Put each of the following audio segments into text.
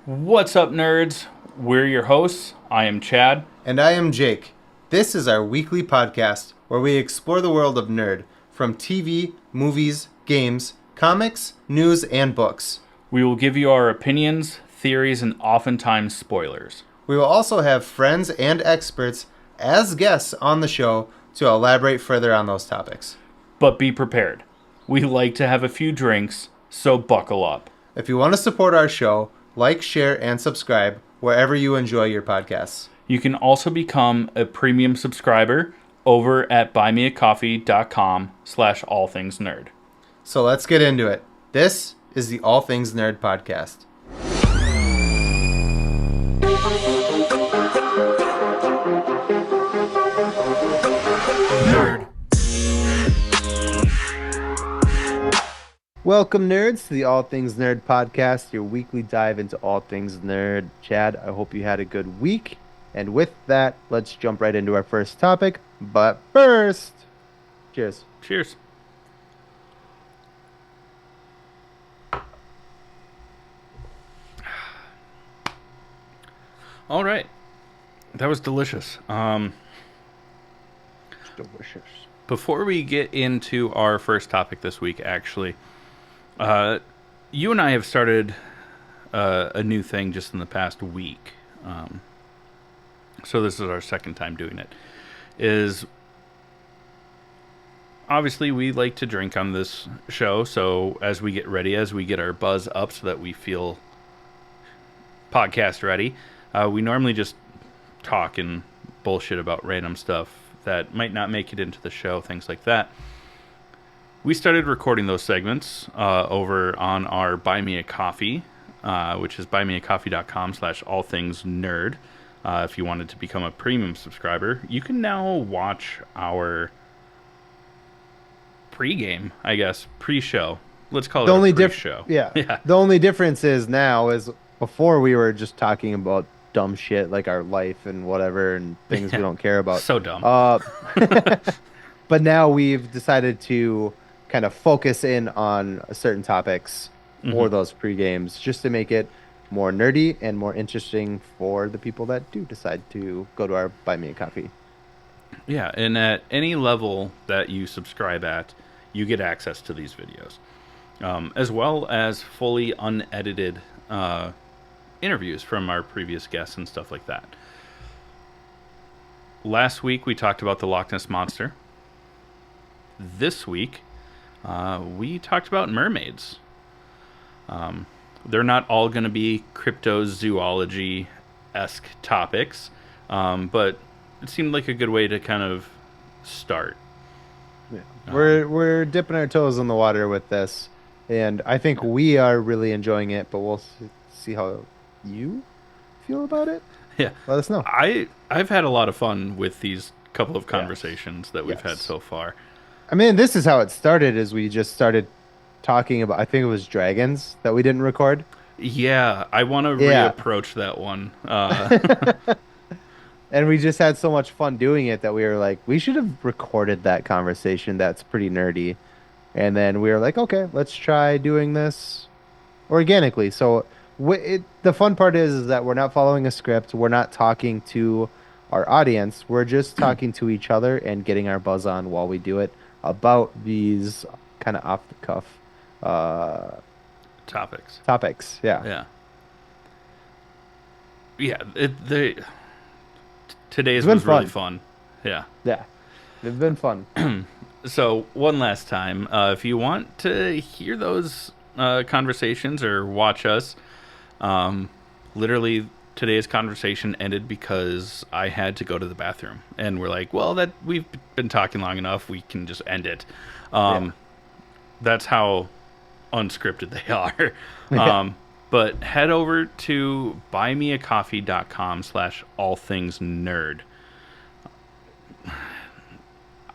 What's up, nerds? We're your hosts. I am Chad. And I am Jake. This is our weekly podcast where we explore the world of nerd from TV, movies, games, comics, news, and books. We will give you our opinions, theories, and oftentimes spoilers. We will also have friends and experts as guests on the show to elaborate further on those topics. But be prepared. We like to have a few drinks, so buckle up. If you want to support our show, like, share, and subscribe wherever you enjoy your podcasts. You can also become a premium subscriber over at buymeacoffee.com/allthingsnerd. So let's get into it. This is the All Things Nerd podcast. Nerd. Welcome, nerds, to the All Things Nerd podcast, your weekly dive into all things nerd. Chad, I hope you had a good week. And with that, let's jump right into our first topic. But first, cheers. Cheers. All right. That was delicious. Delicious. Before we get into our first topic this week, actually, you and I have started a new thing just in the past week. So this is our second time doing it. Is obviously we like to drink on this show, so as we get ready, as we get our buzz up so that we feel podcast ready, we normally just talk and bullshit about random stuff that might not make it into the show, things like that. We started recording those segments over on our Buy Me a Coffee, which is buymeacoffee.com/allthingsnerd. If you wanted to become a premium subscriber, you can now watch our pre-game, I guess, pre-show. Let's call it a pre-show. Yeah. The only difference is now is before we were just talking about dumb shit like our life and whatever and things we don't care about. So dumb. But now we've decided to kind of focus in on certain topics for those pre-games just to make it more nerdy and more interesting for the people that do decide to go to our Buy Me a Coffee. Yeah, and at any level that you subscribe at, you get access to these videos, as well as fully unedited interviews from our previous guests and stuff like that. Last week, we talked about the Loch Ness Monster. This week, we talked about mermaids. They're not all going to be cryptozoology-esque topics, but it seemed like a good way to kind of start. Yeah. We're dipping our toes in the water with this, and I think we are really enjoying it, but we'll see how you feel about it. Yeah. Let us know. I've had a lot of fun with these couple of conversations that we've had so far. I mean, this is how it started, is we just started talking about, I think it was dragons that we didn't record. Yeah, I want to reapproach that one. And we just had so much fun doing it that we were like, we should have recorded that conversation. That's pretty nerdy. And then we were like, okay, let's try doing this organically. So the fun part is that we're not following a script. We're not talking to our audience. We're just talking to each other and getting our buzz on while we do it about these kind of off the cuff topics. Yeah. Today's was really fun. Yeah. It's been fun. So one last time, if you want to hear those conversations or watch us, literally today's conversation ended because I had to go to the bathroom, and we're like, well, that we've been talking long enough, we can just end it. That's how unscripted they are. But head over to buymeacoffee.com/allthingsnerd.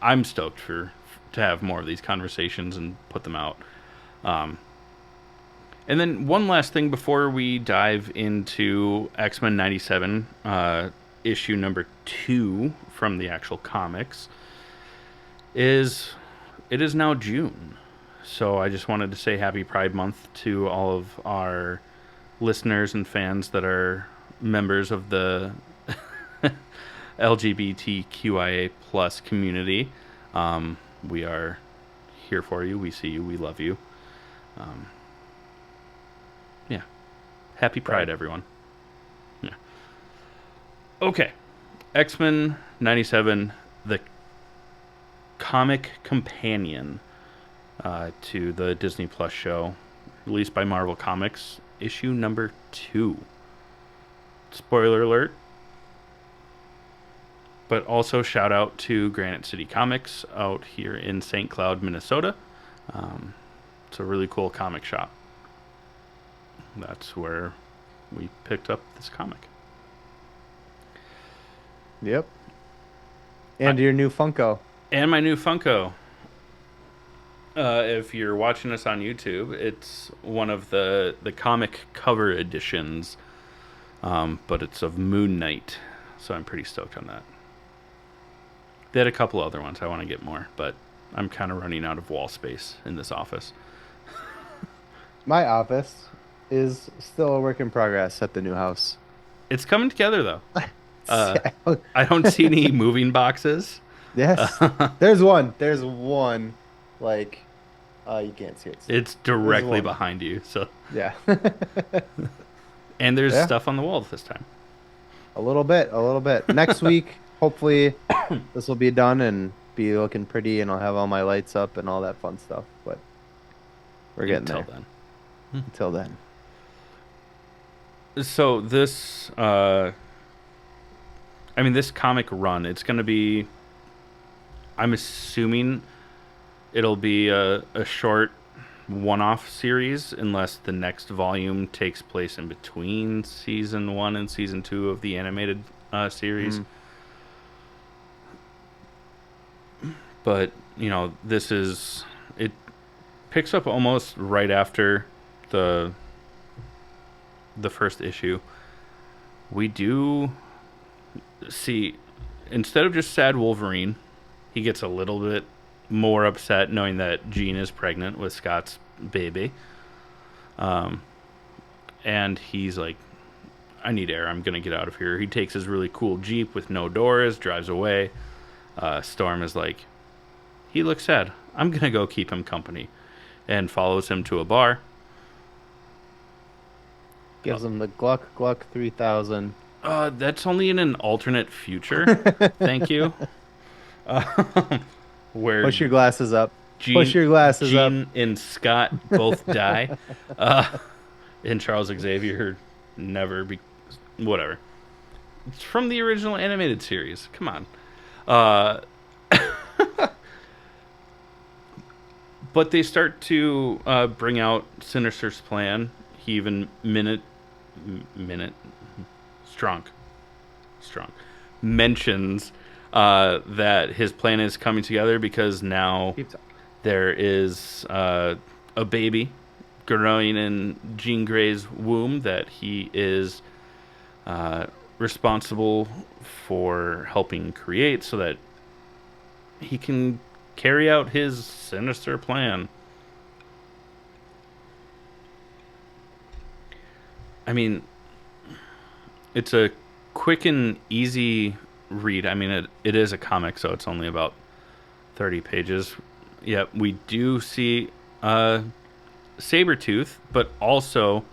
I'm stoked to have more of these conversations and put them out. And then one last thing before we dive into X-Men 97, issue number 2 from the actual comics, is it is now June. So I just wanted to say happy Pride Month to all of our listeners and fans that are members of the LGBTQIA plus community. We are here for you. We see you. We love you. Um, yeah. Happy Pride, Right. everyone. Yeah. Okay. X-Men 97, the comic companion to the Disney Plus show, released by Marvel Comics, issue number 2. Spoiler alert. But also shout out to Granite City Comics out here in St. Cloud, Minnesota. It's a really cool comic shop. That's where we picked up this comic. Yep. And your new Funko. And my new Funko. If you're watching us on YouTube, it's one of the comic cover editions, but it's of Moon Knight, so I'm pretty stoked on that. They had a couple other ones. I want to get more, but I'm kind of running out of wall space in this office. My office is still a work in progress at the new house. It's coming together, though. Uh, Yeah. I don't see any moving boxes. Yes. There's one. There's one. Like, you can't see it. It's There's directly one. behind you. So, Yeah. and there's Yeah. stuff on the wall this time. A little bit. A little bit. Next week, hopefully, this will be done and be looking pretty, and I'll have all my lights up and all that fun stuff. But we're getting Until there. then. Until then. So this, this comic run, it's going to be. I'm assuming it'll be a short one-off series, unless the next volume takes place in between season 1 and season 2 of the animated series. But this is it picks up almost right after the first issue. We do see, instead of just sad Wolverine, he gets a little bit more upset knowing that Jean is pregnant with Scott's baby. And he's like, I need air. I'm going to get out of here. He takes his really cool Jeep with no doors, drives away. Storm is like, he looks sad. I'm going to go keep him company. And follows him to a bar. Gives them the Gluck Gluck 3000. That's only in an alternate future. Thank you. Where Push your glasses up. Jean, Push your glasses up. Jean and Scott both die. And Charles Xavier never be... Whatever. It's from the original animated series. Come on. But they start to bring out Sinister's plan. He even strong mentions that his plan is coming together because now there is a baby growing in Jean Grey's womb that he is responsible for helping create so that he can carry out his sinister plan. I mean, it's a quick and easy read. I mean, it is a comic, so it's only about 30 pages. Yet we do see Sabretooth, but also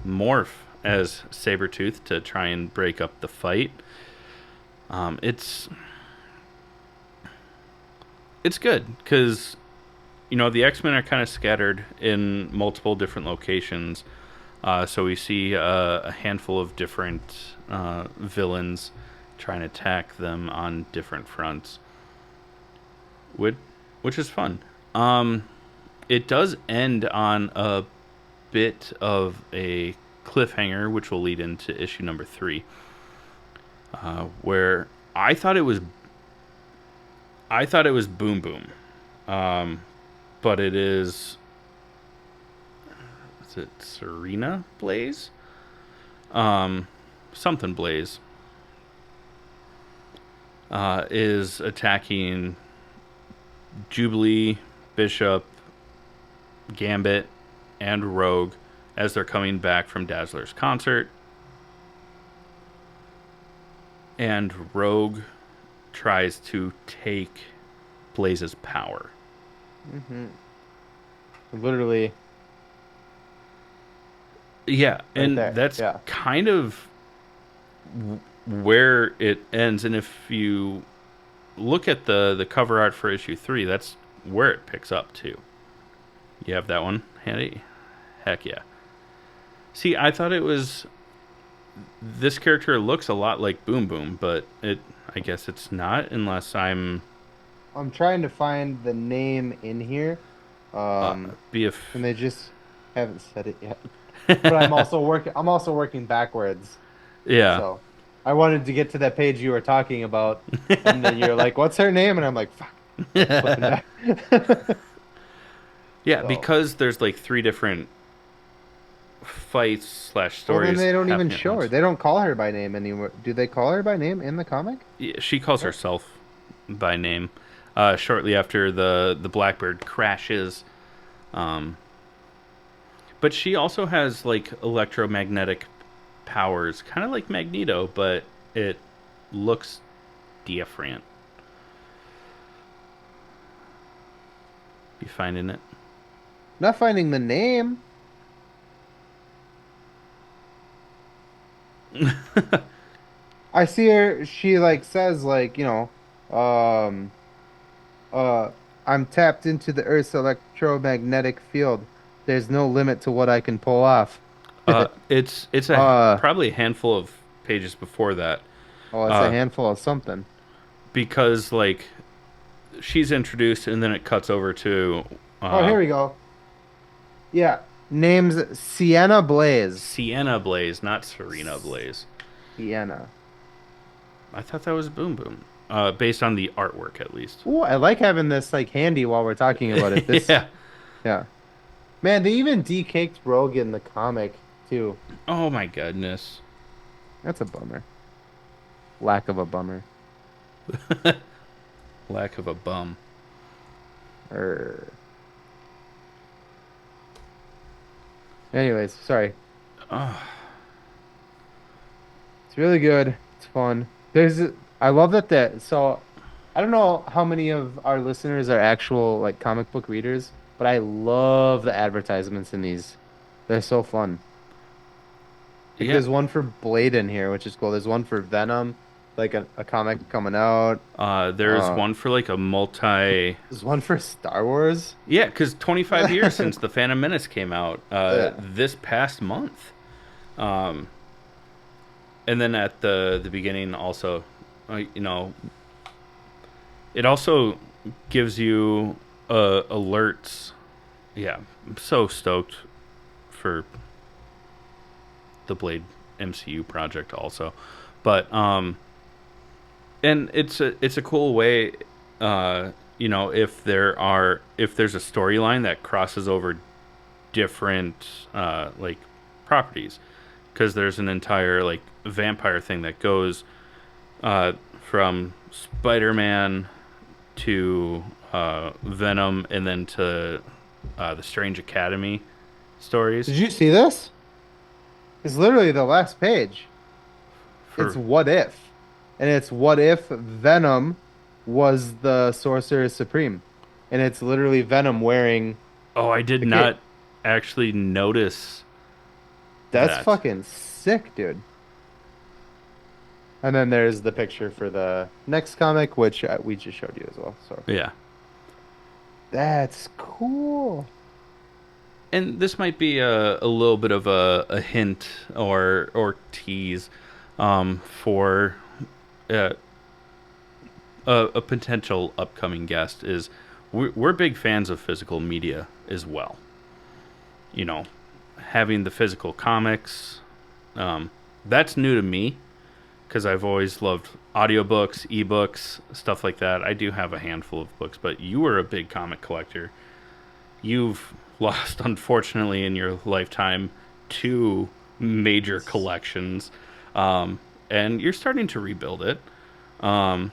Morph as Sabretooth to try and break up the fight. It's good because the X-Men are kind of scattered in multiple different locations. So we see a handful of different villains trying to attack them on different fronts, which is fun. It does end on a bit of a cliffhanger, which will lead into issue number 3, where I thought it was Boom Boom, but it is. Is it Serena Blaze? Something Blaze is attacking Jubilee, Bishop, Gambit, and Rogue as they're coming back from Dazzler's concert, and Rogue tries to take Blaze's power. Mm-hmm. Literally Yeah, right and there. that's Yeah. kind of where it ends. And if you look at the cover art for issue 3, that's where it picks up too. You have that one handy? Heck yeah. See, I thought it was this character looks a lot like Boom Boom, but I guess it's not unless I'm I'm trying to find the name in here. uh, Um, BF. and they just haven't said it yet. But I'm also working backwards. Yeah. So I wanted to get to that page you were talking about, and then you're like, "What's her name?" And I'm like, "Fuck." I'm flipping back. Yeah, So, because there's like 3 different fights slash well, then stories they don't even happening at show her. once. They don't call her by name anymore. Do they call her by name in the comic? Yeah, she calls Oh, herself by name shortly after the Blackbird crashes. Um, but she also has like electromagnetic powers, kind of like Magneto, but it looks different. You finding it? not finding the name. I see her. She like says like um, uh, I'm tapped into the Earth's electromagnetic field. There's no limit to what I can pull off. It's a Uh, probably a handful of pages before that, oh, it's a uh, handful of something. because like she's introduced and then it cuts over to Oh, uh, here we go. Yeah, name's Sienna Blaze. Sienna Blaze, not Serena S- Blaze. Sienna. I thought that was Boom Boom, based on the artwork at least. Ooh, I like having this like handy while we're talking about it. This, Yeah. yeah, man, they even decaked Rogue in the comic too. Oh my goodness. That's a bummer. Lack of a bummer. Lack of a bum. Er. Anyways, sorry. Oh, It's really good. It's fun. I love that. So, I don't know how many of our listeners are actual like comic book readers, but I love the advertisements in these. They're so fun. Like yeah. there's one for Blade in here, which is cool. There's one for Venom, like a comic coming out. There's Uh, one for like a multi. there's one for Star Wars. Yeah, because 25 years since the Phantom Menace came out. Yeah. This past month. Um, and then at the beginning also, you know, it also gives you alerts. Yeah, I'm so stoked for the Blade MCU project also, but and it's a cool way, if there's a storyline that crosses over different like properties, because there's an entire like vampire thing that goes from Spider-Man to Venom and then to the Strange Academy stories Did you see this? It's literally the last page. It's for. what if. And it's what if Venom was the Sorcerer Supreme. And it's literally Venom wearing Oh, I did the cape. not actually notice That's that. fucking sick, dude. And then there's the picture for the next comic, which we just showed you as well. So Yeah. that's cool. And this might be a little bit of a hint or tease for uh, a potential upcoming guest. Is we're big fans of physical media as well. You know, having the physical comics, that's new to me because I've always loved audiobooks, ebooks, stuff like that. I do have a handful of books, but you were a big comic collector. You've lost, unfortunately, in your lifetime, 2 major collections, and you're starting to rebuild it. Um, and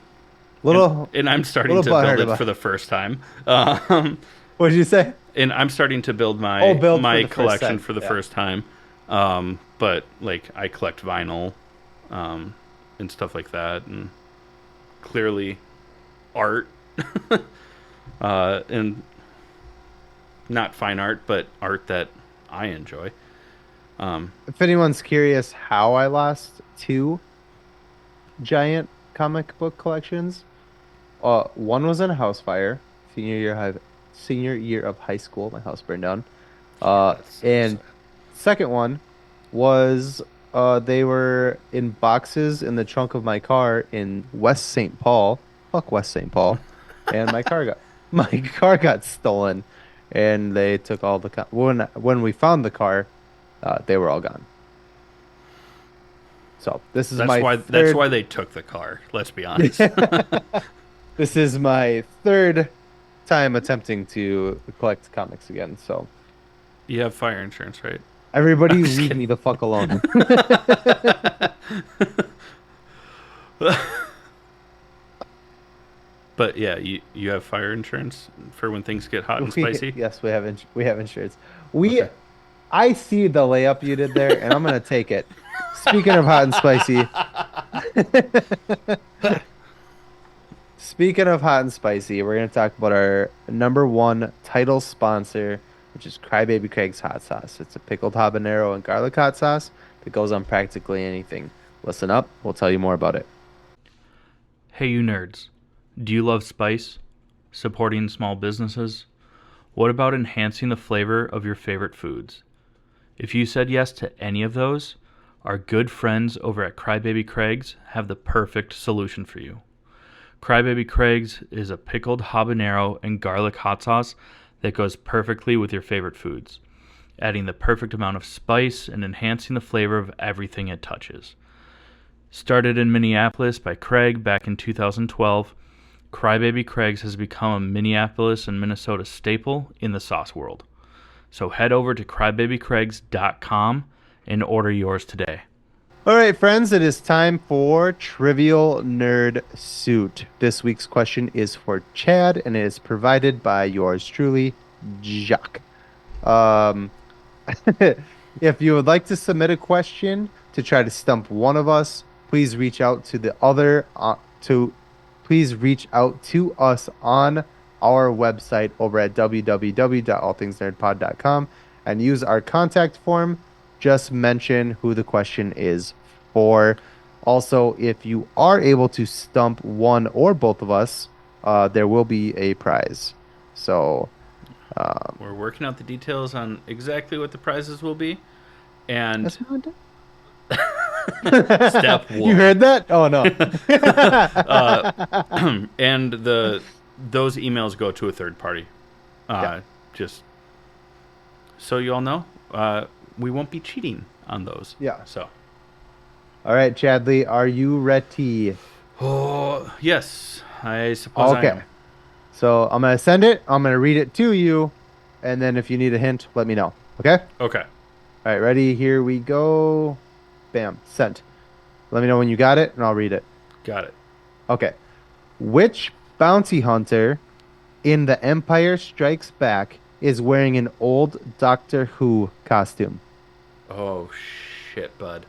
Little and I'm starting little to build butthurt it about for the first time. Um, What did you say? And I'm starting to build Oh, my build for my the first collection time. for the Yeah. first time. But like I collect vinyl, um, and stuff like that, and clearly art, and not fine art, but art that I enjoy. If anyone's curious how I lost two giant comic book collections, one was in a house fire, senior year of high school. My house burned down. Yeah, that's so And sad. second one was they were in boxes in the trunk of my car in West St. Paul. Fuck West St. Paul. And my car got stolen, and they took all when we found the car, they were all gone. So this is That's my why that's third. why they took the car. Let's be honest. This is my third time attempting to collect comics again. So You have fire insurance, right? I'm everybody just leave kidding. me the fuck alone. But yeah, you have fire insurance for when things get hot and spicy. Yes, we have insurance. We Okay. I see the layup you did there, and I'm gonna take it. Speaking of hot and spicy, speaking of hot and spicy, we're gonna talk about our number one title sponsor, which is Crybaby Craig's hot sauce. It's a pickled habanero and garlic hot sauce that goes on practically anything. Listen up, we'll tell you more about it. Hey, you nerds. Do you love spice? Supporting small businesses? What about enhancing the flavor of your favorite foods? If you said yes to any of those, our good friends over at Crybaby Craig's have the perfect solution for you. Crybaby Craig's is a pickled habanero and garlic hot sauce that goes perfectly with your favorite foods, adding the perfect amount of spice and enhancing the flavor of everything it touches. Started in Minneapolis by Craig back in 2012, Crybaby Craig's has become a Minneapolis and Minnesota staple in the sauce world. So head over to crybabycraigs.com and order yours today. All right, friends, it is time for Trivial Nerd Suit. This week's question is for Chad, and it is provided by yours truly, Jacques. Um, if you would like to submit a question to try to stump one of us, please reach out to the other to please reach out to us on our website over at www.allthingsnerdpod.com and use our contact form. Just mention who the question is for. Also, if you are able to stump one or both of us, there will be a prize. So, We're working out the details on exactly what the prizes will be. And that's not done. step You one. heard that? Oh no. And those emails go to a third party. Yeah. Just so you all know, we won't be cheating on those. Yeah. So, All right, Chadley, are you ready? oh yes, I suppose I Okay. am. So I'm gonna send it. I'm gonna read it to you, and then if you need a hint, let me know. Okay? Okay, All right, ready? Here we go. Bam, sent. Let me know when you got it, and I'll read it. got it. Okay. Which bounty hunter in The Empire Strikes Back is wearing an old Doctor Who costume? Oh shit, bud.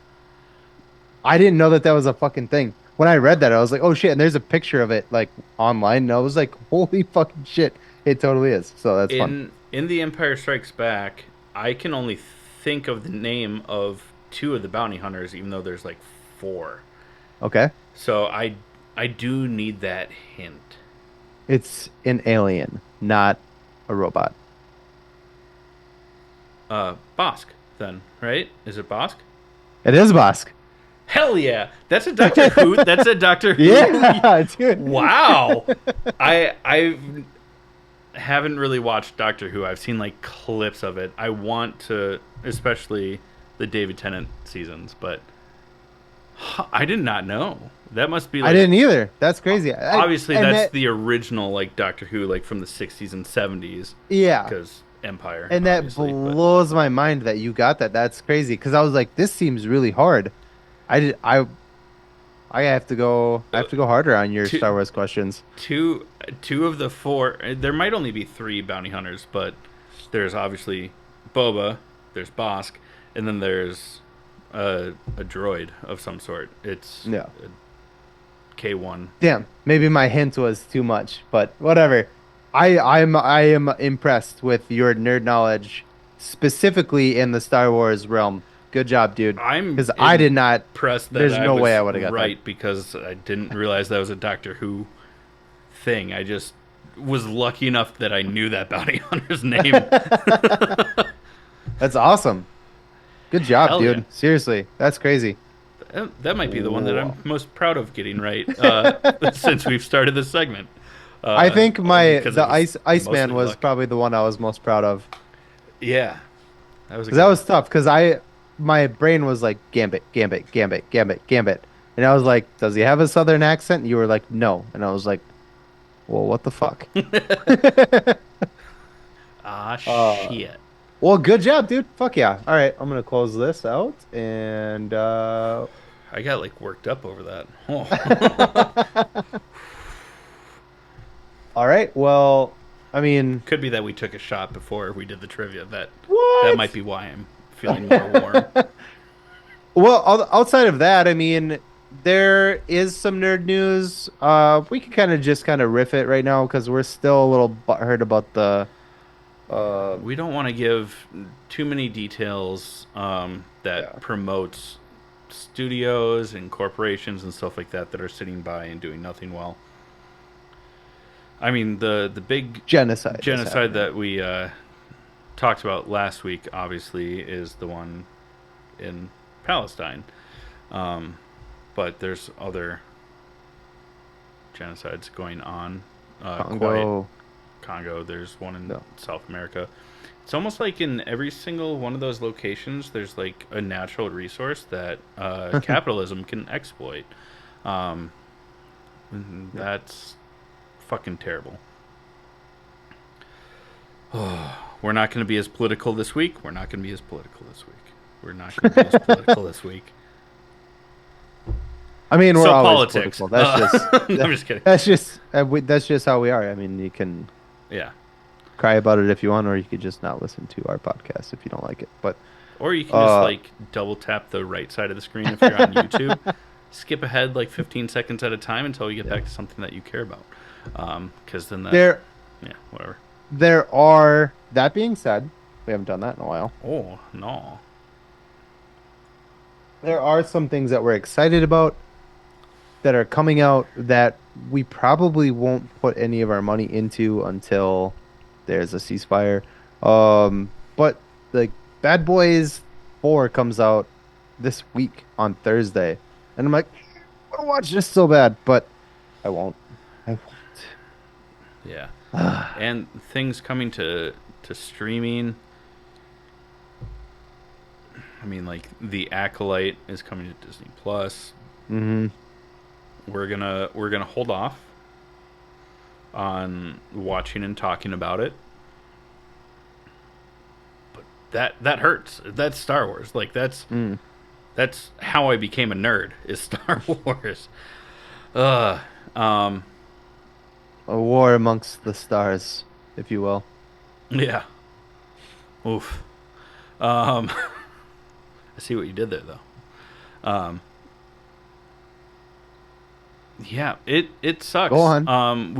I didn't know that that was a fucking thing. When I read that, I was like, oh shit, and there's a picture of it like online, and I was like, holy fucking shit. It totally is. So that's fun. In The Empire Strikes Back, I can only think of the name of two of the bounty hunters, even though there's like four. Okay. So I do need that hint. It's an alien, not a robot. Bosk, then, right? Is it Bosk? It is Bosk. Hell yeah! That's a Doctor Who. That's a Doctor Who. Yeah, dude. Wow. I haven't really watched Doctor Who. I've seen like clips of it. I want to, especially the David Tennant seasons, but I did not know. That must be I like didn't either. That's crazy. obviously And that's that, the original like Doctor Who, like from the 60s and 70s, yeah. because Empire, And that obviously. But blows my mind that you got that. That's crazy. Because I was like, this seems really hard. I did. I have to go. I Uh, have to go harder on your two, Star Wars questions. two of the four. There might only be three bounty hunters, but there's obviously Boba, there's Bosk, and then there's a droid of some sort. It's Yeah. a K1. Damn. Maybe my hint was too much, but whatever. I am impressed with your nerd knowledge, specifically in the Star Wars realm. Good job, dude. I'm Because I did not. impressed that There's I no way I was would have got that. right because I didn't realize that was a Doctor Who thing. I just was lucky enough that I knew that bounty hunter's name. That's awesome. Good job, Hell yeah. dude. Seriously, that's crazy. That might be the one that I'm Wow. most proud of getting right since we've started this segment. I think Only my because it the was Iceman mostly was luck. probably the one I was most proud of. Yeah, that was a 'Cause good that one. was tough. Because my brain was like Gambit, Gambit, Gambit, Gambit, Gambit, and I was like, does he have a Southern accent? And you were like, no, and I was like, well, what the fuck? Ah, Uh, shit. well, good job, dude. Fuck yeah. All right, I'm gonna close this out and I got like worked up over that. Oh. all right. Well, I mean, Could be that we took a shot before we did the trivia. That might what? be why I'm feeling more warm. Well, outside of that, I mean, there is some nerd news. We can kind of riff it right now because we're still a little butthurt about the uh We don't want to give too many details yeah. that promotes studios and corporations and stuff like that that are sitting by and doing nothing well. I mean, the big Genocide that's genocide happening. that we talked about last week, obviously, is the one in Palestine. Um, but there's other genocides going on. Quiet Congo. Congo. There's one in No. South America. It's almost like in every single one of those locations, there's like a natural resource that capitalism can exploit. Um, and Yeah. that's fucking terrible. We're not going to be as political this week. We're not going to be as political this week. We're not going to be as political this week. I mean, we're So always politics. political. That's just I'm just kidding. that's just how we are. I mean, you can Yeah. cry about it if you want, or you could just not listen to our podcast if you don't like it. But Or you can just uh, like double tap the right side of the screen if you're on YouTube. Skip ahead like 15 seconds at a time until you get yeah. back to something that you care about. Because then that, there yeah, whatever. there are. That being said, we haven't done that in a while. Oh, no. There are some things that we're excited about that are coming out that we probably won't put any of our money into until there's a ceasefire. But like Bad Boys 4 comes out this week on Thursday, and I'm like, I want to watch this so bad, but I won't. I Yeah. won't. And things coming to streaming. I mean, like The Acolyte is coming to Disney Plus. hmm We're gonna hold off on watching and talking about it. But that hurts. That's Star Wars. Like Mm. that's how I became a nerd. Is Star Wars. Uh, um, A war amongst the stars, if you will. yeah. Oof. Um, I see what you did there, though. Yeah, it Go sucks. on.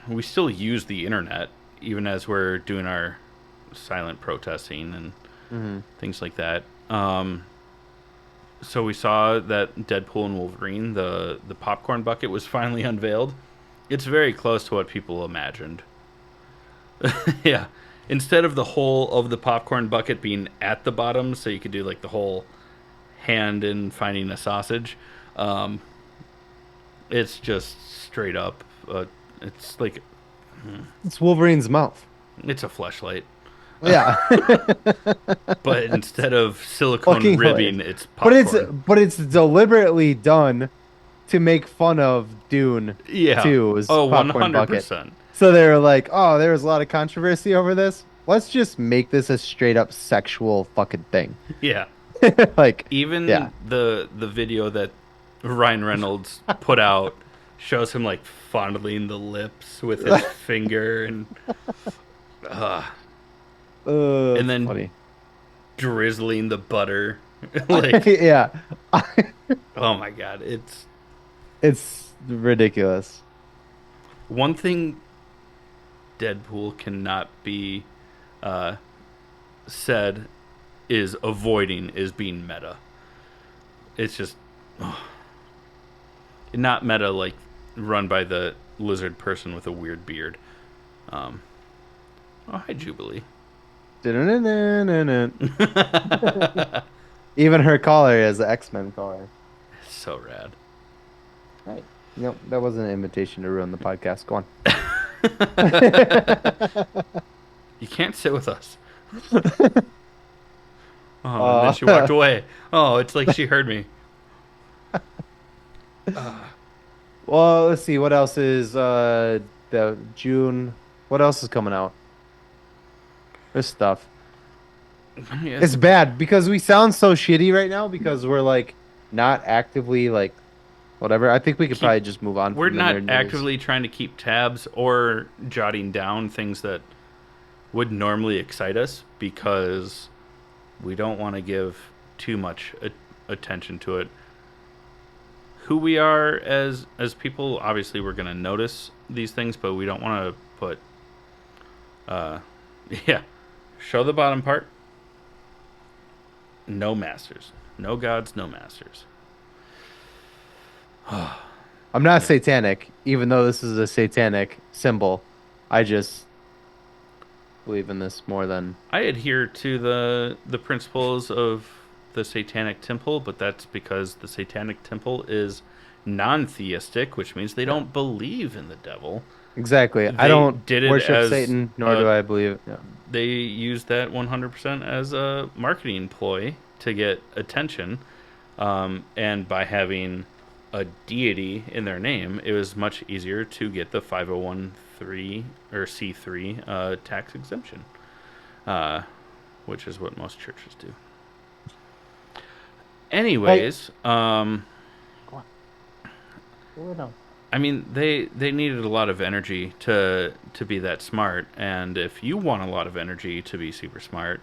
We still use the internet even as we're doing our silent protesting and hmm things like that. So we saw that Deadpool and Wolverine, the popcorn bucket, was finally unveiled. It's very close to what people imagined. Yeah. Instead of the whole of the popcorn bucket being at the bottom, so you could do like the whole hand in finding a sausage, um, it's just straight up. It's like It's Wolverine's mouth. it's a fleshlight, Yeah. but instead of silicone Fucking hilarious. ribbing, it's But it's popcorn. but it's deliberately done to make fun of Dune Yeah. 2's Oh, one popcorn hundred bucket. percent. So they were like, "Oh, there was a lot of controversy over this. Let's just make this a straight up sexual fucking thing." Yeah. Like, yeah. Even the video that Ryan Reynolds put out shows him like fondling the lips with his finger uh, and It's then funny. drizzling the butter. Like, Yeah. oh my god, it's It's ridiculous. one thing Deadpool cannot be uh, said is avoiding is being meta. It's just not meta like run by the lizard person with a weird beard. Um, oh, hi, Jubilee. Even her collar is the X-Men collar. So rad. Right. Nope, that wasn't an invitation to ruin the podcast. Go on. You can't sit with us. Oh, and then she walked uh, away. Oh, it's like she heard me. well, let's see. What else is the June? What else is coming out? This stuff. Yeah. It's bad because we sound so shitty right now because we're like not actively like whatever. I think we could Keep. probably just move on We're from the not nerd news. actively trying to keep tabs or jotting down things that would normally excite us because we don't want to give too much attention to it. Who we are as people, obviously, we're going to notice these things, but we don't want to put, uh, yeah, show the bottom part. No masters, no gods, no masters. I'm not Yeah. satanic, even though this is a satanic symbol. I just believe in this more than I adhere to the principles of the Satanic Temple, but that's because the Satanic Temple is non-theistic, which means they don't believe in the devil. exactly. I They don't did it worship as Satan, nor do I believe. Yeah. they used that 100% as a marketing ploy to get attention, and by having a deity in their name, it was much easier to get the 501(c)(3) or C3 tax exemption, uh, which is what most churches do. Hey, Anyways, go on. Go on. I mean, they needed a lot of energy to be that smart, and if you want a lot of energy to be super smart,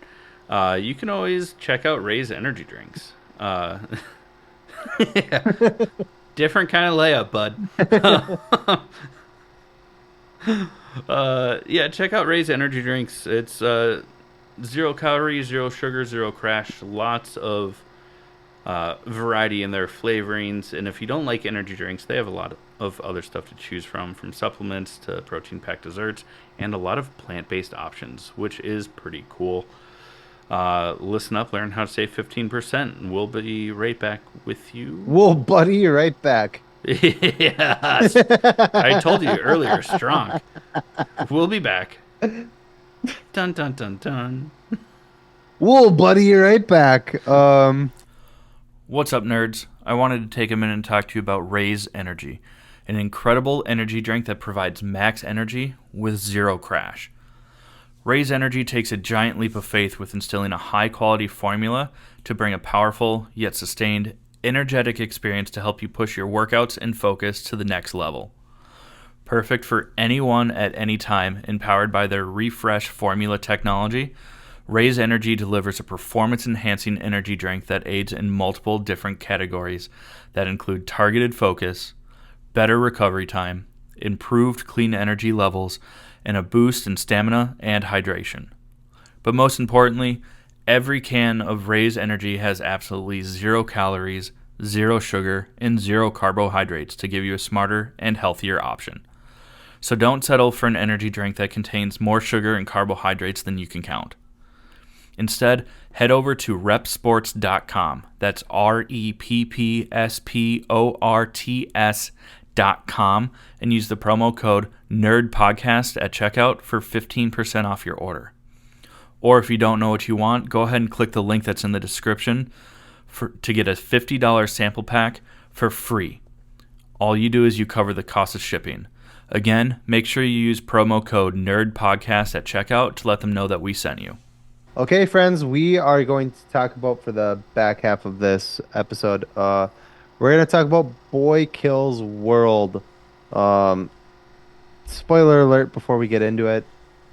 you can always check out Ray's energy drinks. Yeah. Different kind of layup, bud. Yeah, check out Ray's energy drinks. It's 0 calories, 0 sugar, 0 crash. Lots of variety in their flavorings. And if you don't like energy drinks, they have a lot of other stuff to choose from supplements to protein packed desserts, and a lot of plant based options, which is pretty cool. Listen up, learn how to save 15%, and we'll be right back with you. Whoa, buddy, you're right back. Yes. I told you earlier, strong. We'll be back. Dun dun dun dun. Whoa, buddy, you're right back. What's up, nerds? I wanted to take a minute and talk to you about Raise Energy, an incredible energy drink that provides max energy with 0 crash. Raise Energy takes a giant leap of faith with instilling a high-quality formula to bring a powerful, yet sustained, energetic experience to help you push your workouts and focus to the next level. Perfect for anyone at any time, empowered by their refresh formula technology, Raise Energy delivers a performance-enhancing energy drink that aids in multiple different categories that include targeted focus, better recovery time, improved clean energy levels, and a boost in stamina and hydration. But most importantly, every can of Raise Energy has absolutely 0 calories, 0 sugar, and 0 carbohydrates to give you a smarter and healthier option. So don't settle for an energy drink that contains more sugar and carbohydrates than you can count. Instead, head over to repsports.com. That's REPPSPORTS.com and use the promo code NERDPODCAST at checkout for 15% off your order. Or if you don't know what you want, go ahead and click the link that's in the description to get a $50 sample pack for free. All you do is you cover the cost of shipping. Again, make sure you use promo code NERDPODCAST at checkout to let them know that we sent you. Okay, friends, we are going to talk about for the back half of this episode. We're gonna talk about Boy Kills World. Um, Spoiler alert before we get into it.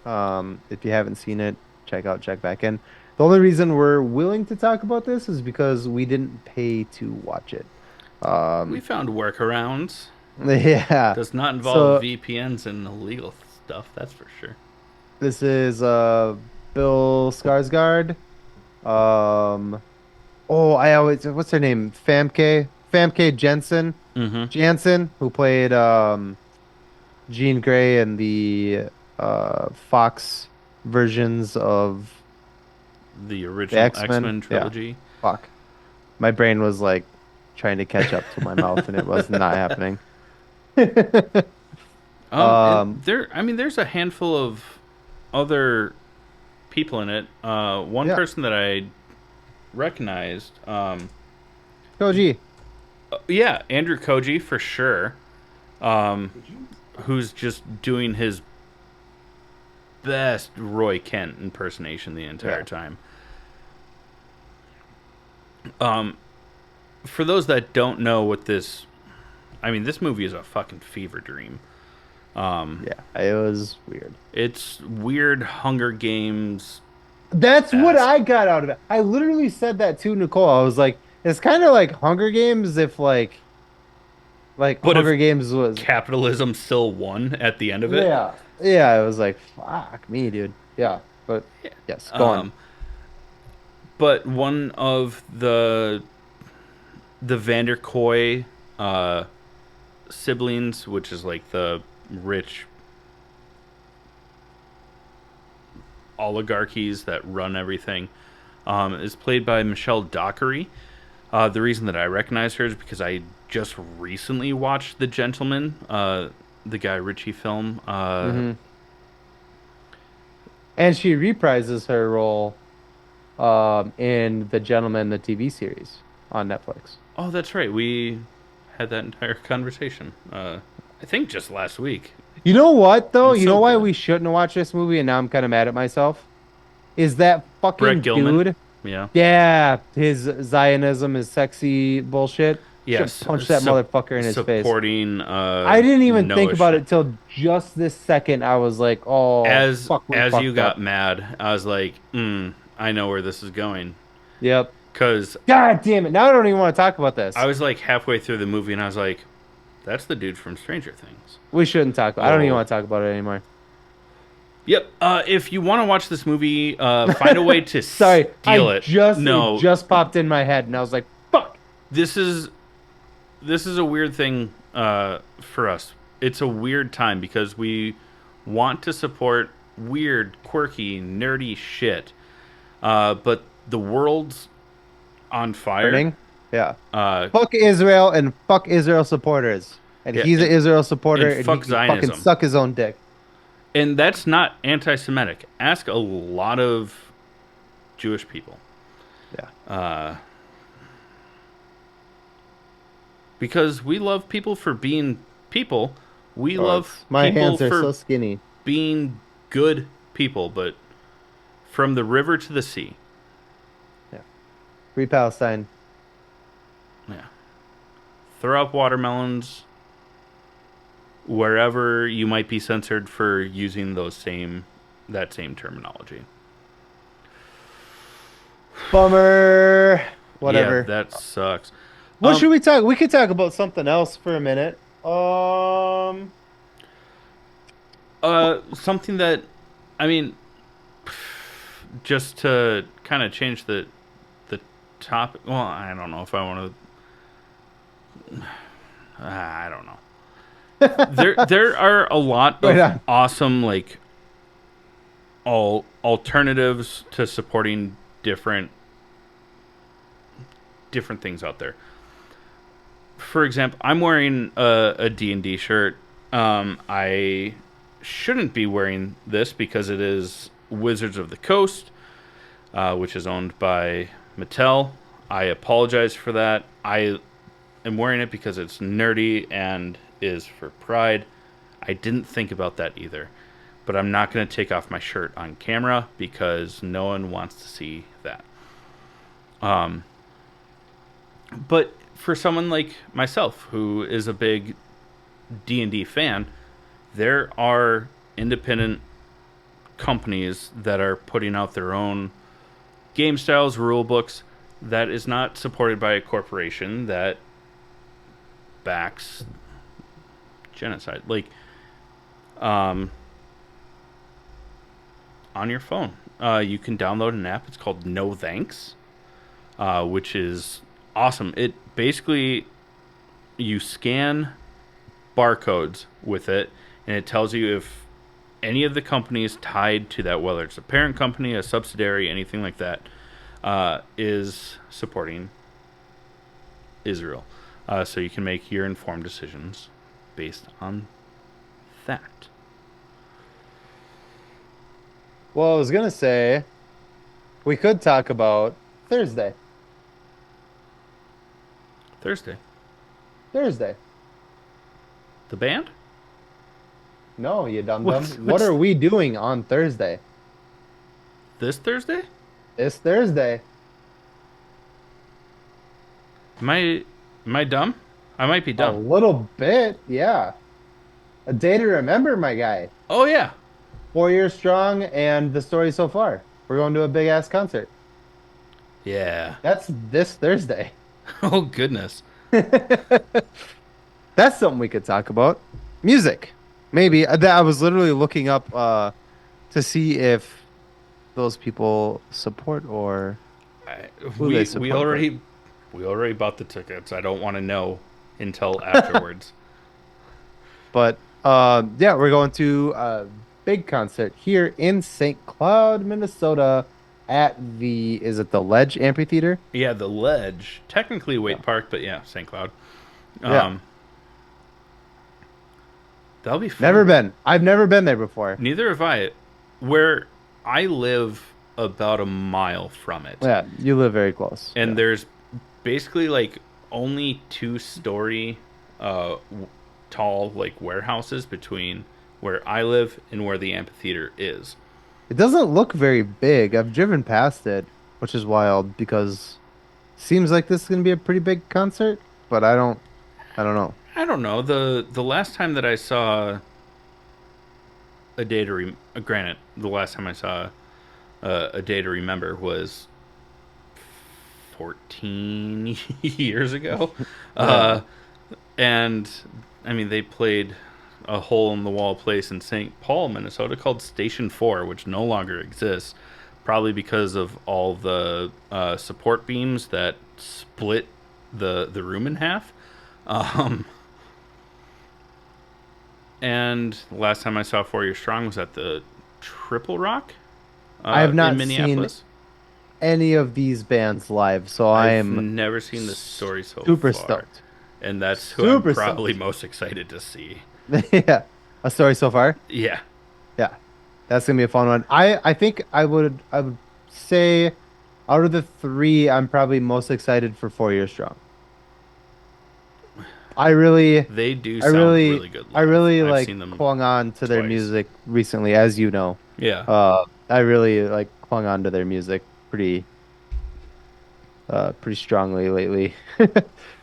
If you haven't seen it, check back in. The only reason we're willing to talk about this is because we didn't pay to watch it. We Um, found workarounds. yeah. Does not involve So VPNs and illegal stuff, that's for sure. this is Bill Skarsgård. Um, oh, I always what's her name? Famke Jensen. Mm-hmm. Jansen, who played Jean Grey in the Fox versions of The the original X-Men. X-Men Yeah. trilogy. Fuck. My brain was like trying to catch up to my mouth and it was not happening. And Um, there's a handful of other people in it. One yeah. person that I recognized, Koji. yeah, Andrew Koji for sure, um, who's just doing his best Roy Kent impersonation the entire Yeah. time. Um, for those that don't know what this movie is a fucking fever dream. Yeah. It was weird. It's weird Hunger Games That's what esque, I got out of it. I literally said that to Nicole. I was like, it's kind of like Hunger Games if like but if Hunger Games was capitalism still won at the end of it. yeah. Yeah, it was like fuck me, dude. Yeah. But yes, go on. Um, but one of the Vanderkoy uh, siblings, which is like the rich oligarchies that run everything, is played by Michelle Dockery. The reason that I recognize her is because I just recently watched The Gentleman, the Guy Ritchie film. Hmm. And she reprises her role in The Gentleman, the TV series on Netflix. Oh, that's right. We had that entire conversation. I think just last week. You know what though? And You so know why good. we shouldn't watch this movie and now I'm kind of mad at myself? Is that Brett fucking Gilman. dude? Yeah. Yeah, his Zionism is sexy bullshit. Should Yes. punch that motherfucker in his face. Supporting I didn't even think Noah about Schnapp. it till just this second. I was like, oh, As fuck, we as you fucked up. got mad, I was like, I know where this is going. Yep. Cause God damn it. Now I don't even want to talk about I this. was like halfway through the movie and I was like, that's the dude from Stranger Things. We shouldn't talk. I don't even Oh. want to talk about it anymore. Yep. If you want to watch this movie, find a way to Sorry, steal it. it No, just popped in my head and I was like, fuck. this is this is a weird thing for us. It's a weird time because we want to support weird, quirky, nerdy shit, but the world's on fire. Burning. Yeah. Uh, Fuck Israel and fuck Israel supporters. And yeah, he's an Israel supporter and and he fuck can fucking Zionism. suck his own dick. And that's not anti-Semitic. Ask a lot of Jewish people, Yeah. because we love people for being people. We Oh, love my people hands are so for skinny. being good people, but from the river to the sea. Yeah. Free Palestine. Yeah. Throw up watermelons wherever you might be censored for using that same terminology. Bummer. Yeah, Whatever. that sucks. What Um, should we talk? We could talk about something else for a minute. Something that, I mean, just to kind of change the topic. Well, I don't know if I want to. I don't know. There are a lot Right of on. awesome like all alternatives to supporting different things out there. For example, I'm wearing a D&D shirt. I shouldn't be wearing this because it is Wizards of the Coast, which is owned by Mattel. I apologize for that. I am wearing it because it's nerdy and is for pride. I didn't think about that either. but I'm not going to take off my shirt on camera because no one wants to see that. But for someone like myself who is a big D&D fan, there are independent companies that are putting out their own game styles, rule books that is not supported by a corporation that backs genocide. Like, um, on your phone, you can download an app. It's called No Thanks, which is awesome. It basically, you scan barcodes with it, and it tells you if any of the companies tied to that, whether it's a parent company, a subsidiary, anything like that, is supporting Israel. So you can make your informed decisions based on that. Well, I was gonna say we could talk about Thursday. Thursday. Thursday. The band? No, you dum dum. What What's are we doing on Thursday? this Thursday? This Thursday. Am I dumb? I might be A dumb. little bit, yeah. A day to remember, my guy. Oh yeah. 4 years strong and the story so far. We're going to a big ass concert. Yeah. That's this Thursday. Oh goodness. That's something we could talk about. Music. Maybe. I was literally looking up to see if those people support or I, who they we support. But already bought the tickets. I don't want to know until afterwards. yeah, we're going to a big concert here in St. Cloud, Minnesota at is it the Ledge Amphitheater? Yeah, the Ledge, technically Yeah. Wait Park, but yeah, St. Cloud. Yeah. Um, that'll be Never fun. been. I've never been there before. Neither have I. Where I live, about a mile from it, Yeah, you live very close. and Yeah. there's basically like only 2-story, uh, tall like warehouses between where I live and where the amphitheater is. It doesn't look very big. I've driven past it, which is wild because seems like this is gonna be a pretty big concert, but I don't know. I don't know. The last time that I saw a day to granted, the last time I saw a day to remember was 14 years ago. Yeah. Uh, and I mean, they played a hole in the wall place in St. Paul, Minnesota called Station 4, which no longer exists, probably because of all the support beams that split the room in half. Um, and last time I saw 4 Year Strong was at the Triple Rock I have in not seen Minneapolis. any of these bands live, so I I've am never seen the story so super far, stoked. and that's who I'm Super probably stoked. most excited to see. Yeah. A story so far? Yeah, Yeah. That's gonna be a fun one. I think I would say out of the three, I'm probably most excited for 4 Years Strong. I really they do I sound really really good I live. really I've like seen them clung on to their twice. music recently, as you know. Yeah, I really like clung on to their music pretty strongly lately. to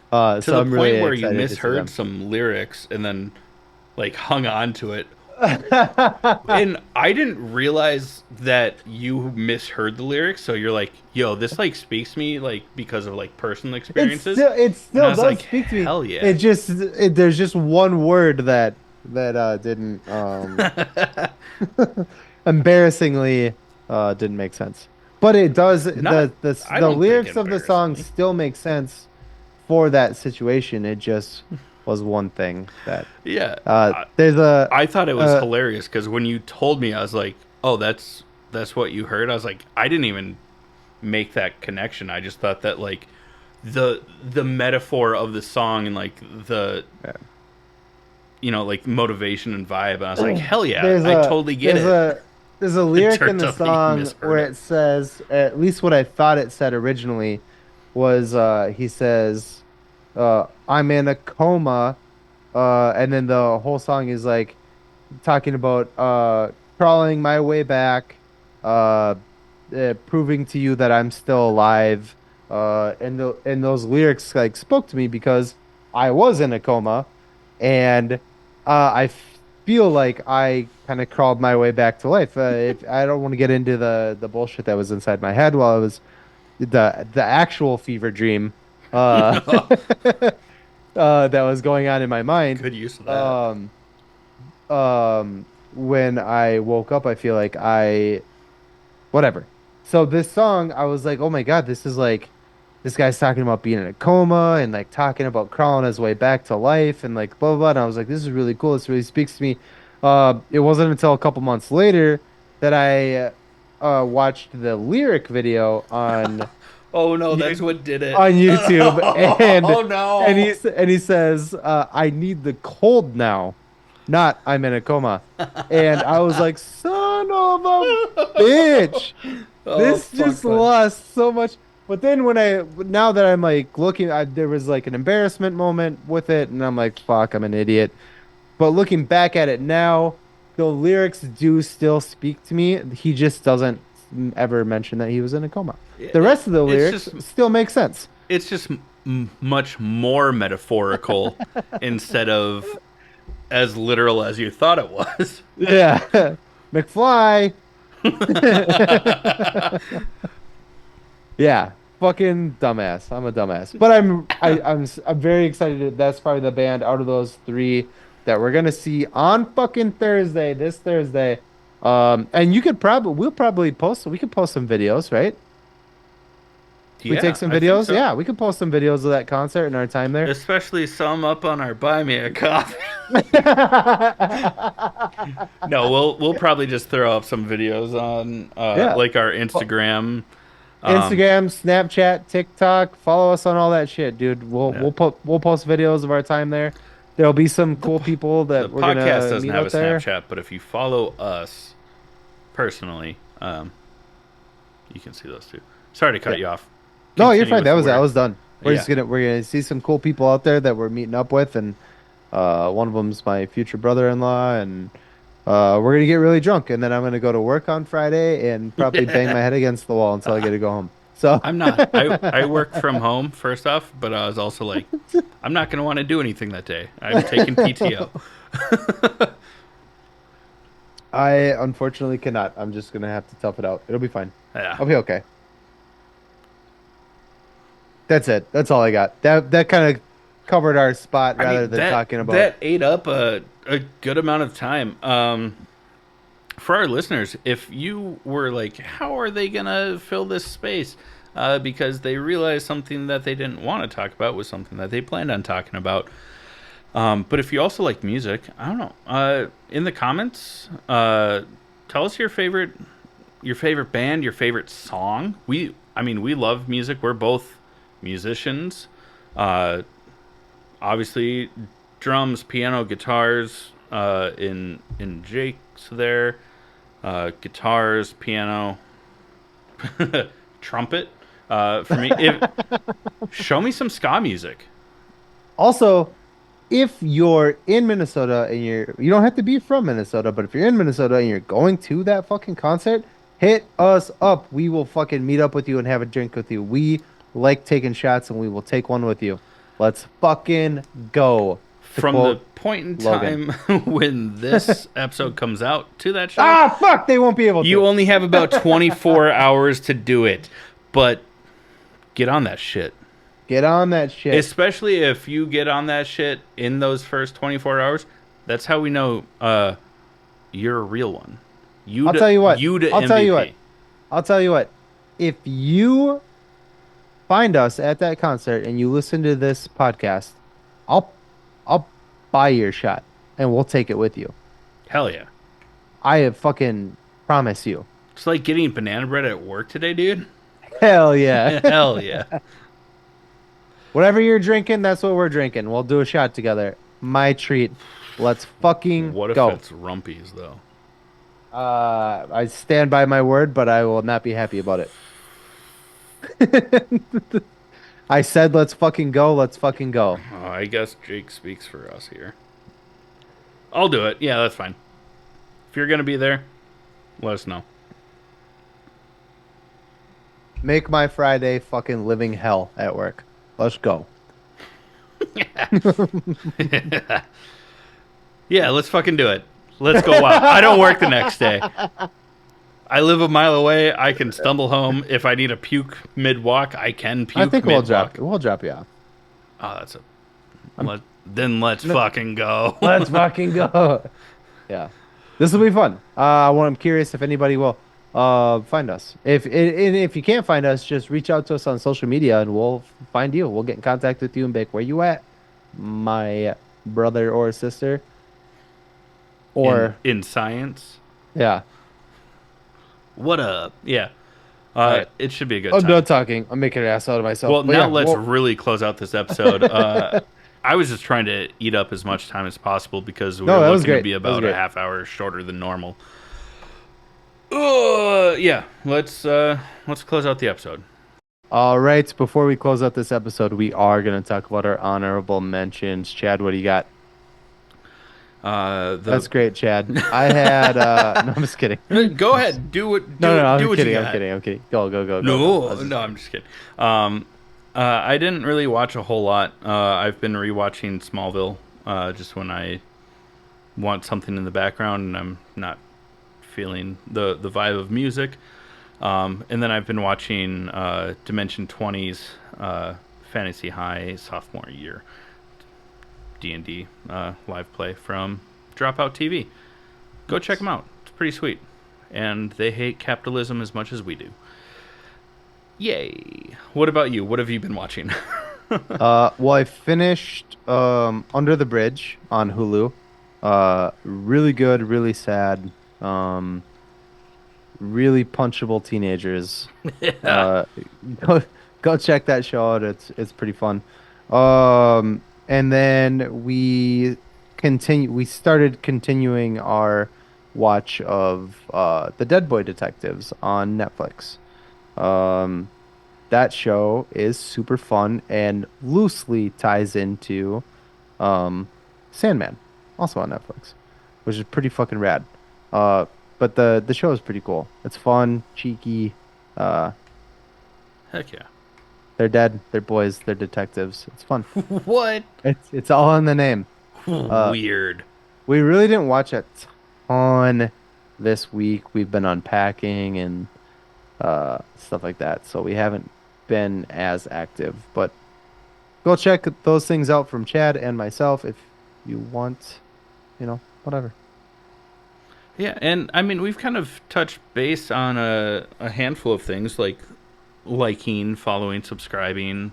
So the I'm really point where you excited to see misheard them. some lyrics and then like hung on to it. And I didn't realize that you misheard the lyrics, so you're like, "Yo, this like speaks to me like because of like personal experiences." It And I still was does like, speak to me. "Hell yeah!" There's just one word that didn't embarrassingly didn't make sense. But it does Not, I the don't think lyrics of the song embarrassingly. still make sense for that situation. It just was one thing that Yeah, there's a I thought it was uh hilarious because when you told me, I was like, "Oh, that's what you heard." I was like, I didn't even make that connection. I just thought that like the metaphor of the song and like the like motivation and vibe. And I was like, hell yeah, there's I a totally get there's it. a there's a It lyric in turns the out that you song misheard where it. it says, at least what I thought it said originally was he says I'm in a coma and then the whole song is like talking about crawling my way back, uh, proving to you that I'm still alive. And those lyrics like spoke to me because I was in a coma, and I feel like I kind of crawled my way back to life. If I don't want to get into the bullshit that was inside my head while I was the actual fever dream, uh, that was going on in my mind. Good use of that. Um, when I woke up, I feel like I whatever. So this song, I was like, oh my God, this is like this guy's talking about being in a coma and like talking about crawling his way back to life and like blah blah blah. And I was like, this is really cool. This really speaks to me. It wasn't until a couple months later that I watched the lyric video Oh no, that's you what did it. on YouTube, Oh no. and he says, "I need the cold now, not I'm in a coma." And I was like, "Son of a bitch, Oh this fuck, just bud. lost so much." But then now that I'm like looking, there was like an embarrassment moment with it, and I'm like, "Fuck, I'm an idiot." But looking back at it now, the lyrics do still speak to me. He just doesn't ever mention that he was in a coma. The rest of the It's lyrics just still make sense. much more metaphorical instead of as literal as you thought it was. Yeah. McFly. Yeah. Fucking dumbass. I'm a dumbass. But I'm very excited. That's probably the band out of those three that we're gonna see on fucking Thursday, this Thursday. And we'll probably we could post some videos, right? We take Yeah, some I think videos. so. Yeah, we could post some videos of that concert in our time there. Especially some up on our Buy Me a Coffee. No, we'll probably just throw up some videos on Yeah. like our Instagram. Um, Instagram, Snapchat, TikTok. Follow us on all that shit, dude. yeah. We'll post videos of our time there. There'll be some The cool people the that we're podcast gonna doesn't meet have a out there. Snapchat, but if you follow us personally, you can see those too. Sorry to cut Yeah. you off. No, you're Continue fine. with the I word. was done. Yeah. We're gonna see some cool people out there that we're meeting up with, and one of them's my future brother-in-law, and we're gonna get really drunk, and then I'm gonna go to work on Friday and probably bang my head against the wall until I get to go home. So I'm not. I work from home first off, but I was also like, I'm not going to want to do anything that day. I'm taking PTO. I unfortunately cannot. I'm just gonna have to tough it out. It'll be fine. Yeah. I'll be okay. That's it. That's all I got. That kind of covered our spot I rather mean than that talking about. that ate up a good amount of time. For our listeners, if you were like, how are they gonna fill this space? Because they realized something that they didn't want to talk about was something that they planned on talking about. But if you also like music, I don't know. In the comments, tell us your favorite band, your favorite song. I mean, we love music. We're both musicians. Uh, Obviously, drums, piano, guitars. In Jake's there, guitars, piano, trumpet. For me, show me some ska music. Also, if you're in Minnesota and you don't have to be from Minnesota, but if you're in Minnesota and you're going to that fucking concert, hit us up. We will fucking meet up with you and have a drink with you. We like taking shots and we will take one with you. Let's fucking go. To From the quote point in Logan. time when this episode comes out to that show, Ah, fuck, they won't be able you to. only have about 24 hours to do it. But get on that shit. Get on that shit. Especially if you get on that shit in those first 24 hours. That's how we know you're a real one. I'll tell you what. You to I'll tell you what. MVP. I'll tell you what. If you find us at that concert and you listen to this podcast, I'll I'll buy your shot and we'll take it with you. Hell yeah. I fucking promise you. It's like getting banana bread at work today, dude. Hell yeah. Hell yeah. Whatever you're drinking, that's what we're drinking. We'll do a shot together. My treat. Let's fucking What if go. it's rumpies, though? I stand by my word, but I will not be happy about it. I said let's fucking go. Let's fucking go. Oh, I guess Jake speaks for us here. I'll do it. Yeah, that's fine. If you're going to be there, Let us know. Make my Friday fucking living hell at work. Let's go. Yeah, let's fucking do it. Let's go out. I don't work the next day. I live a mile away. I can stumble home. If I need a puke mid walk, I can I puke think mid walk. we'll drop you off. Oh, that's a. I'm, Then let's no, fucking go. let's fucking go. Yeah. This will be fun. I'm curious if anybody will find us. If you can't find us, just reach out to us on social media and we'll find you. We'll get in contact with you and be like, where you at? My brother or sister. in Or in science. yeah. What up? Yeah. All right. It should be a good I'm time. done talking. I'm making an ass out of myself. Well, But now yeah, let's really close out this episode. I was just trying to eat up as much time as possible because we no, were that was looking to great. be That was about a great. half hour shorter than normal. Yeah, let's close out the episode. All right. Before we close out this episode, we are going to talk about our honorable mentions. Chad, what do you got? That's great, Chad. I had no, I'm just kidding. Go ahead, do what No, do I'm what kidding. you I'm got. kidding. I'm kidding. Go. No, Just- no, I'm just kidding. I didn't really watch a whole lot. I've been rewatching Smallville just when I want something in the background and I'm not feeling the vibe of music. And then I've been watching Dimension 20's Fantasy High sophomore year D&D live play from Dropout TV. Go check them out. It's pretty sweet. And they hate capitalism as much as we do. Yay. What about you? What have you been watching? well, I finished Under the Bridge on Hulu. Really good, really sad. Really punchable teenagers. Yeah. Go go check that show out. It's pretty fun. And then we started continuing our watch of the Dead Boy Detectives on Netflix. Um, that show is super fun and loosely ties into um, Sandman, also on Netflix, which is pretty fucking rad. Uh, but the show is pretty cool. It's fun, cheeky. Uh, Heck yeah. they're dead. They're boys. They're detectives. It's fun. What? It's all in the name. Weird. We really didn't watch a ton this week. We've been unpacking and stuff like that, so we haven't been as active. But go check those things out from Chad and myself if you want, whatever. Yeah, and I mean, we've kind of touched base on a handful of things like liking, following, subscribing,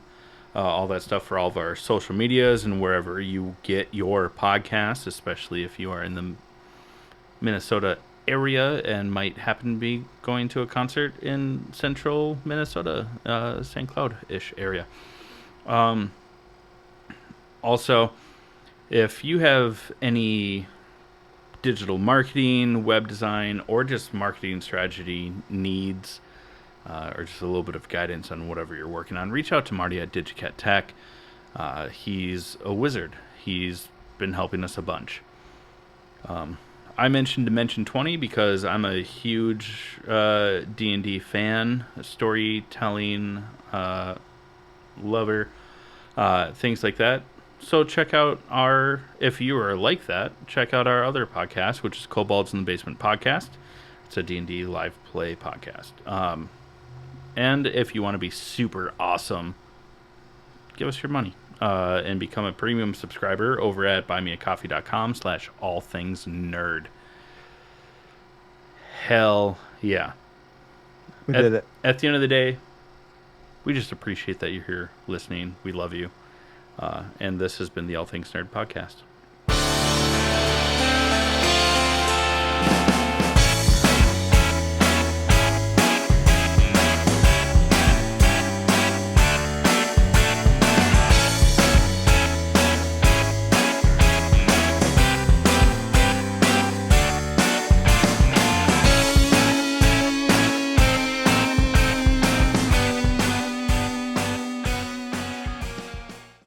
all that stuff for all of our social medias and wherever you get your podcasts, especially if you are in the Minnesota area and might happen to be going to a concert in central Minnesota, St. Cloud-ish area. Also, if you have any digital marketing, web design, or just marketing strategy needs, or just a little bit of guidance on whatever you're working on, reach out to Marty at Digicat Tech. He's a wizard. He's been helping us a bunch. I mentioned Dimension 20 because I'm a huge D&D fan, storytelling lover, things like that. So check out if you are like that, check out our other podcast, which is Kobolds in the Basement Podcast. It's a D&D live play podcast. And if you want to be super awesome, give us your money and become a premium subscriber over at buymeacoffee.com/allthingsnerd. Hell yeah. We did it. At the end of the day, we just appreciate that you're here listening. We love you. And this has been the All Things Nerd Podcast.